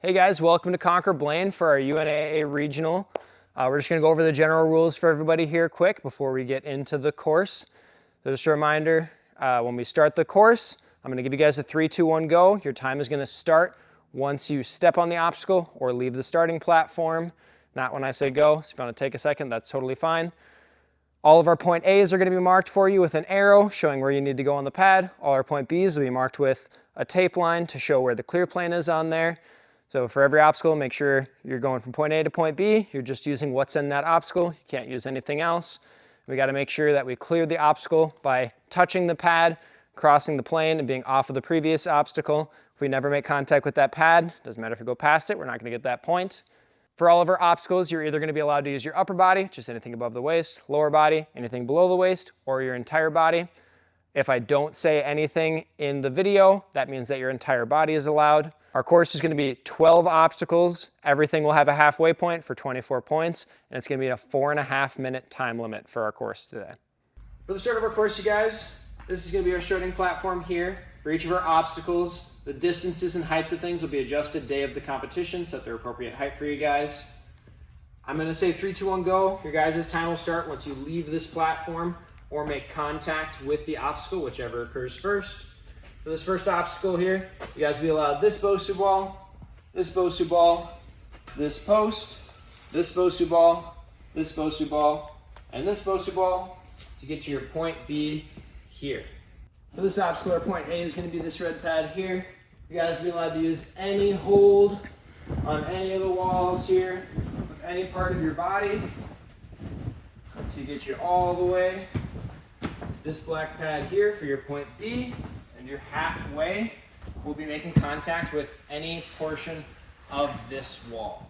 Hey guys, welcome to Conquer Blaine for our UNAA Regional. We're just going to go over the general rules for everybody here quick before we get into the course. So just a reminder, when we start the course, I'm going to give you guys a 3, 2, 1, go. Your time is going to start once you step on the obstacle or leave the starting platform, not when I say go. So if you want to take a second, that's totally fine. All of our point A's are going to be marked for you with an arrow showing where you need to go on the pad. All our point B's will be marked with a tape line to show where the clear plane is on there. So for every obstacle, make sure you're going from point A to point B. You're just using what's in that obstacle. You can't use anything else. We got to make sure that we clear the obstacle by touching the pad, crossing the plane, and being off of the previous obstacle. If we never make contact with that pad, doesn't matter if we go past it, we're not going to get that point. For all of our obstacles, you're either going to be allowed to use your upper body, just anything above the waist, lower body, anything below the waist, or your entire body. If I don't say anything in the video, that means that your entire body is allowed. Our course is going to be 12 obstacles. Everything will have a halfway point for 24 points, and it's going to be a 4.5-minute time limit for our course today. For the start of our course, you guys, this is going to be our starting platform here. For each of our obstacles, the distances and heights of things will be adjusted day of the competition, set their appropriate height for you guys. I'm going to say 3, 2, 1, go. Your guys' time will start once you leave this platform or make contact with the obstacle, whichever occurs first. For this first obstacle here, you guys will be allowed this Bosu ball, this Bosu ball, this post, this Bosu ball, this Bosu ball, and this Bosu ball to get to your point B here. For this obstacle, our point A is going to be this red pad here. You guys will be allowed to use any hold on any of the walls here with any part of your body to get you all the way to this black pad here for your point B. And you're halfway, we'll be making contact with any portion of this wall.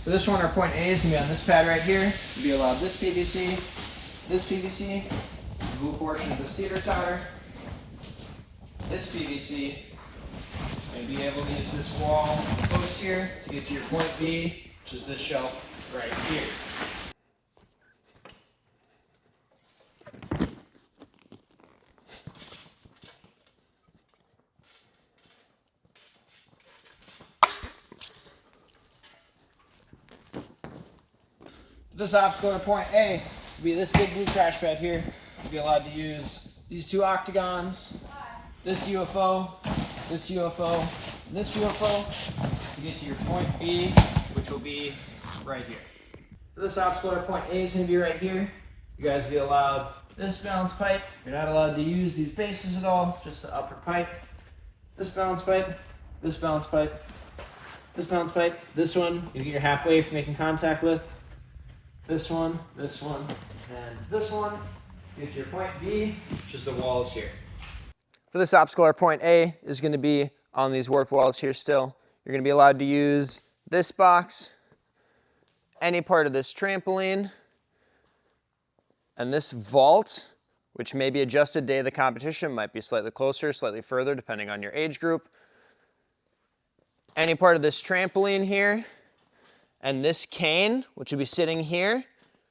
For this one, our point A is going to be on this pad right here. You'll be allowed this PVC, the blue portion of this teeter-totter, this PVC, and be able to use this wall post here to get to your point B, which is this shelf right here. This obstacle at point A will be this big blue crash pad here. You'll be allowed to use these 2 octagons, this UFO, this UFO, and this UFO to get to your point B, which will be right here. For this obstacle at point A is going to be right here. You guys will be allowed this balance pipe. You're not allowed to use these bases at all, just the upper pipe. This balance pipe, this balance pipe, this balance pipe, this one you get your halfway for making contact with. This one, and this one. Get to your point B, which is the walls here. For this obstacle, our point A is going to be on these warped walls here still. You're going to be allowed to use this box, any part of this trampoline, and this vault, which may be adjusted day of the competition, might be slightly closer, slightly further, depending on your age group. Any part of this trampoline here, and this cane, which will be sitting here.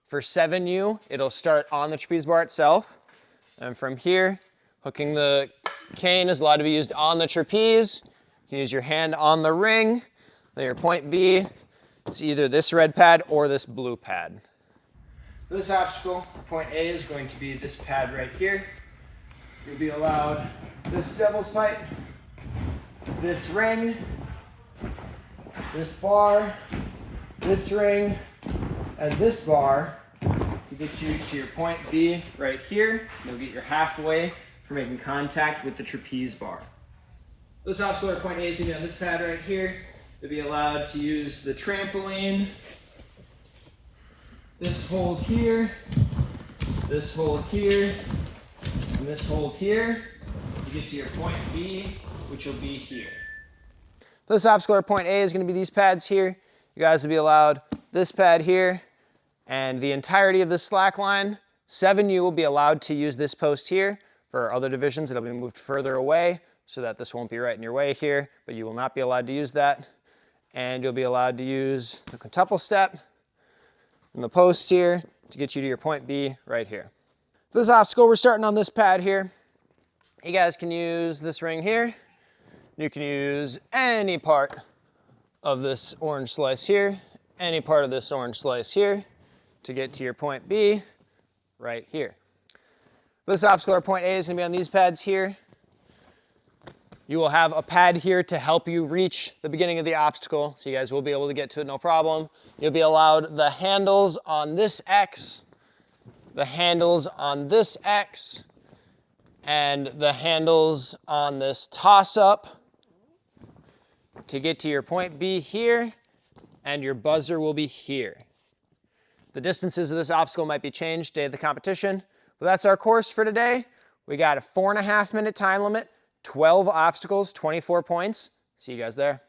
For 7U, it'll start on the trapeze bar itself. And from here, hooking the cane is allowed to be used on the trapeze. You can use your hand on the ring. Then your point B is either this red pad or this blue pad. For this obstacle, point A is going to be this pad right here. You'll be allowed this devil's pipe, this ring, this bar, this ring, and this bar to get you to your point B right here. You'll get your halfway for making contact with the trapeze bar. This obstacle at point A is going to be on this pad right here. You'll be allowed to use the trampoline, this hold here, this hold here, and this hold here to get to your point B, which will be here. This obstacle at point A is going to be these pads here. You guys will be allowed this pad here and the entirety of this slack line. 7U will be allowed to use this post here. For other divisions, it'll be moved further away so that this won't be right in your way here, but you will not be allowed to use that. And you'll be allowed to use the quintuple step and the posts here to get you to your point B right here. For this obstacle, we're starting on this pad here. You guys can use this ring here. You can use any part of this orange slice here, any part of this orange slice here to get to your point B right here. This obstacle or point A is going to be on these pads here. You will have a pad here to help you reach the beginning of the obstacle, so you guys will be able to get to it no problem. You'll be allowed the handles on this X, the handles on this X, and the handles on this toss-up to get to your point B here, and your buzzer will be here. The distances of this obstacle might be changed day of the competition, but that's our course for today. We got a 4.5 minute time limit, 12 obstacles, 24 points. See you guys there.